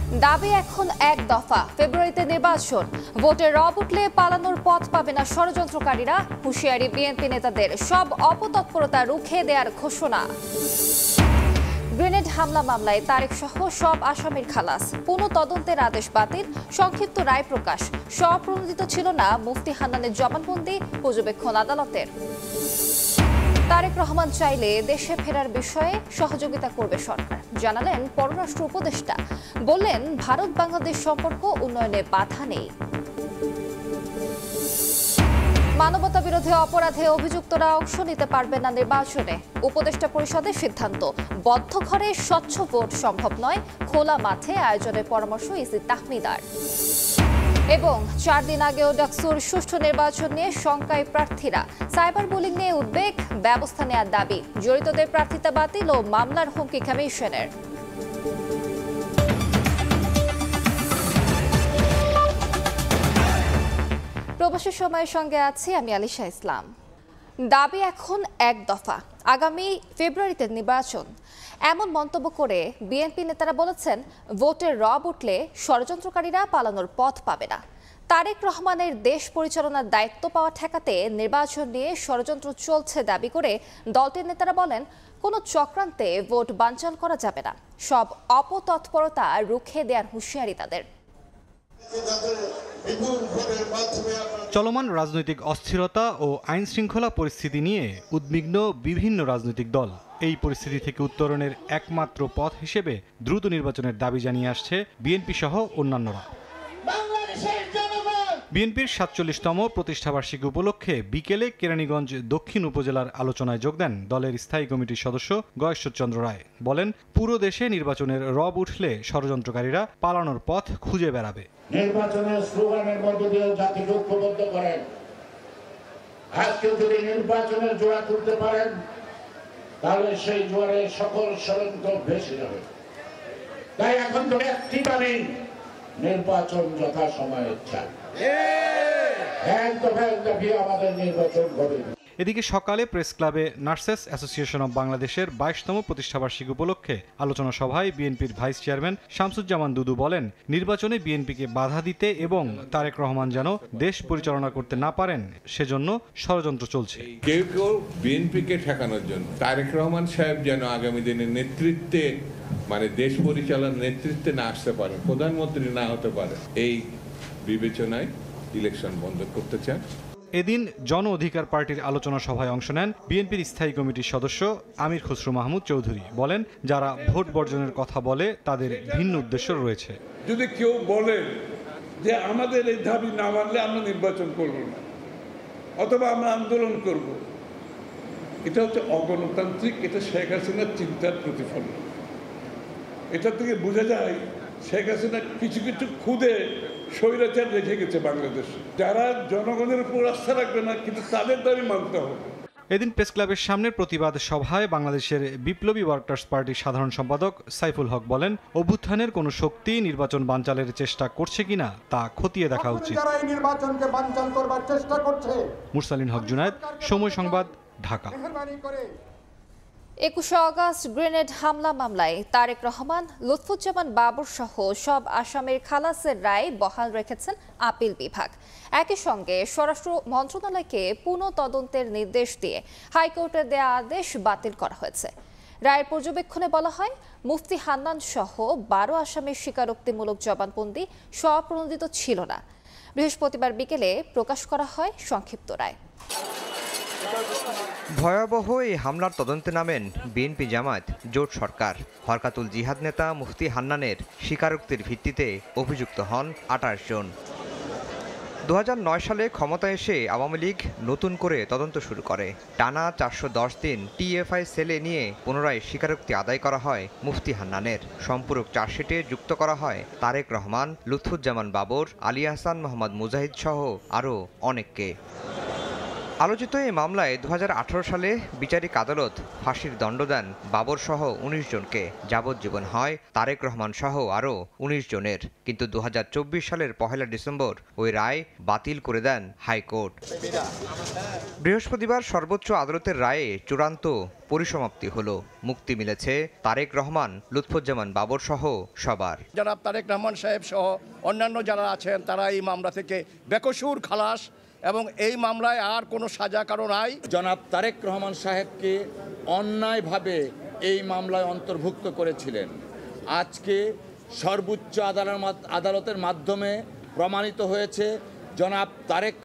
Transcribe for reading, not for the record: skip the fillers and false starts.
দাবি এখন এক দফা, ফেব্রুয়ারিতে নির্বাচন, ভোটে রব উঠলে পালানোর পথ পাবে না ষড়যন্ত্রকারীরা। হুঁশিয়ারি বিএনপি নেতাদের, সব অপতৎপরতা রুখে দেওয়ার ঘোষণা। গ্রেনেড হামলা মামলায় তারেক সহ সব আসামির খালাস, পুনঃ তদন্তের আদেশ বাতিল, সংক্ষিপ্ত রায় প্রকাশ। স্বপ্রণোদিত ছিল না মুফতি হান্নানের জবানবন্দি, পর্যবেক্ষণ আদালতের। তারেক রহমান চাইলে দেশে ফেরার বিষয়ে সহযোগিতা করবে সরকার, জানালেন পররাষ্ট্র উপদেষ্টা। বললেন, ভারত বাংলাদেশ সম্পর্ক উন্নয়নে বাধা নেই। মানবতা বিরোধী অপরাধে অভিযুক্তরা অংশ নিতে পারবে না নির্বাচনে, উপদেষ্টা পরিষদের সিদ্ধান্ত। বদ্ধ ঘরে স্বচ্ছ ভোট সম্ভব নয়, খোলা মাঠে আয়োজনের পরামর্শ ইসি তাহমিদার। এবং 4 দিন আগেও ডাকসুর সুষ্ঠু নির্বাচন নিয়ে শঙ্কায় প্রার্থীরা, সাইবার বুলিং নিয়ে উদ্বেগ, ব্যবস্থা নেওয়ার দাবি। জড়িতদের প্রার্থিতা বাতিল ও মামলার হুমকি কমিশনের। প্রবাসী সময়ের সঙ্গে আছি আমি আলিশা ইসলাম। দাবি এখন এক দফা, আগামী ফেব্রুয়ারিতে নির্বাচন। এমন মন্তব্য করে বিএনপি নেতারা বলেছেন, ভোটের রব উঠলে ষড়যন্ত্রকারীরা পালানোর পথ পাবে না। তারেক রহমানের দেশ পরিচালনার দায়িত্ব পাওয়া ঠেকাতে নির্বাচন নিয়ে ষড়যন্ত্র চলছে দাবি করে দলটির নেতারা বলেন, কোনো চক্রান্তে ভোট বানচাল করা যাবে না, সব অপতৎপরতা রুখে দেওয়ার হুঁশিয়ারি তাদের। চলমান রাজনৈতিক অস্থিরতা ও আইন শৃঙ্খলা পরিস্থিতি নিয়ে উদ্বিগ্ন বিভিন্ন রাজনৈতিক দল। এই পরিস্থিতি থেকে উত্তরণের একমাত্র পথ হিসেবে দ্রুত নির্বাচনের দাবি জানিয়ে আসছে বিএনপি সহ অন্যান্যরা। বিএনপির ৪৭তম প্রতিষ্ঠাবার্ষিকী উপলক্ষে বিকেলে কেরানীগঞ্জ দক্ষিণ উপজেলার আলোচনায় যোগ দেন দলের স্থায়ী কমিটির সদস্য গয়েশ্বরচন্দ্র রায়। বলেন, পুরো দেশে নির্বাচনের রব উঠলে ষড়যন্ত্রকারীরা পালানোর পথ খুঁজে বেড়াবে। নির্বাচনের স্লোগানের মধ্য দিয়ে জাতিকে ঐক্যবদ্ধ করেন। আজকে যদি নির্বাচনের জোয়ার তুলতে পারেন, তাহলে সেই জোয়ারে সকল ষড়যন্ত্র ভেসে যাবে। তাই এখন তো একটি দাবি, নির্বাচন যথাসময়ে চাই। আমাদের নির্বাচন হবে। এদিকে সকালে প্রেস ক্লাবে নার্সেস অ্যাসোসিয়েশন অব বাংলাদেশের 22তম প্রতিষ্ঠাবার্ষিকী উপলক্ষে আলোচনা সভায় বিএনপির ভাইস চেয়ারম্যান শামসুজ্জামান দুদু বলেন, নির্বাচনে বিএনপিকে বাধা দিতে এবং তারেক রহমান যেন দেশ পরিচালনা করতে না পারেন সেজন্য ষড়যন্ত্র চলছে। কেউ কেউ বিএনপিকে ঠেকানোর জন্য তারেক রহমান সাহেব যেন আগামী দিনের নেতৃত্বে, মানে দেশ পরিচালনার নেতৃত্বে না আসতে পারেন, প্রধানমন্ত্রী না হতে পারে, এই বিবেচনায় ইলেকশন বন্ধ করতে চান। এদিন জন অধিকার পার্টির আলোচনা সভায় অংশ নেন বিএনপির স্থায়ী কমিটির সদস্য আমির খসরু মাহমুদ চৌধুরী। বলেন, যারা ভোট বর্জনের কথা বলে তাদের ভিন্ন উদ্দেশ্য রয়েছে। যদি কেউ বলে যে আমাদের এই দাবি না মানলে আমরা নির্বাচন করব না অথবা আমরা আন্দোলন করব, এটা হচ্ছে অগণতান্ত্রিক, এটা শেখ হাসিনার চিন্তার প্রতিফলন। এটা থেকে বোঝা যায় শেখ হাসিনা কিছু কিছু খুদে স্বৈরাচার রেখে গেছে বাংলাদেশ। যারা জনগণের উপর আস্থা রাখবে না, কিন্তু তাদের দাবি মানতে হবে। এদিন প্রেস ক্লাবের সামনে প্রতিবাদ সভায় বাংলাদেশের বিপ্লবী ওয়ার্কার্স পার্টির সাধারণ সম্পাদক সাইফুল হক বলেন, অভ্যুত্থানের কোনো শক্তি নির্বাচন বানচালের চেষ্টা করছে কিনা তা খতিয়ে দেখা উচিত। মুরসালিন হক জুনায়েদ, সময় সংবাদ, ঢাকা। 21 আগস্ট গ্রেনেড হামলা মামলায় তারেক রহমান, লুৎফুজ্জামান বাবর সহ সব আসামির খালাসের রায় বহাল রেখেছেন আপিল বিভাগ। একই সঙ্গে স্বরাষ্ট্র মন্ত্রণালয়কে পুনঃ তদন্তের নির্দেশ দিয়ে হাইকোর্টের দেয়া আদেশ বাতিল করা হয়েছে। রায়ের পর্যবেক্ষণে বলা হয়, মুফতি হান্নান সহ 12 আসামির স্বীকারোক্তিমূলক জবানবন্দি স্বপ্রণোদিত ছিল না। বৃহস্পতিবার বিকেলে প্রকাশ করা হয় সংক্ষিপ্ত রায়। ভয়াবহ এই হামলার তদন্তে নামেন বিএনপি জামায়াত জোট সরকার। হরকাতুল জিহাদ নেতা মুফতি হান্নানের স্বীকারোক্তির ভিত্তিতে অভিযুক্ত হন 28 জন। 2009 সালে ক্ষমতায় এসে আওয়ামী লীগ নতুন করে তদন্ত শুরু করে। টানা 410 দিন টিএফআই সেলে নিয়ে পুনরায় স্বীকারোক্তি আদায় করা হয় মুফতি হান্নানের। সম্পূরক চার্জশিটে যুক্ত করা হয় তারেক রহমান, লুৎফুজ্জামান বাবর, আলী আহসান, মোহাম্মদ মুজাহিদ সহ আরও অনেককে। আলোচিত এই মামলায় 2018 সালে বিচারিক আদালত ফাঁসির দণ্ড দেন বাবর সহ 19 জনকে। যাবজ্জীবন হয় তারেক রহমান সহ আরও 19 জনের। কিন্তু 2024 সালের 1 ডিসেম্বর ওই রায় বাতিল করে দেন হাইকোর্ট। বৃহস্পতিবার সর্বোচ্চ আদালতের রায়ে চূড়ান্ত পরিসমাপ্তি হলো। মুক্তি মিলেছে তারেক রহমান, লুৎফুজ্জামান বাবর সহ সবার। জনাব তারেক রহমান সাহেব সহ অন্যান্য যারা আছেন তারা এই মামলা থেকে বেকসুর খালাস এবং এই মামলায় আর কোনো সাজা কারো নাই। জনাব তারেক রহমান সাহেবকে অন্যায়ভাবে এই মামলায় অন্তর্ভুক্ত করেছিলেন। আজকে সর্বোচ্চ আদালতের মাধ্যমে প্রমাণিত হয়েছে জনাব তারেক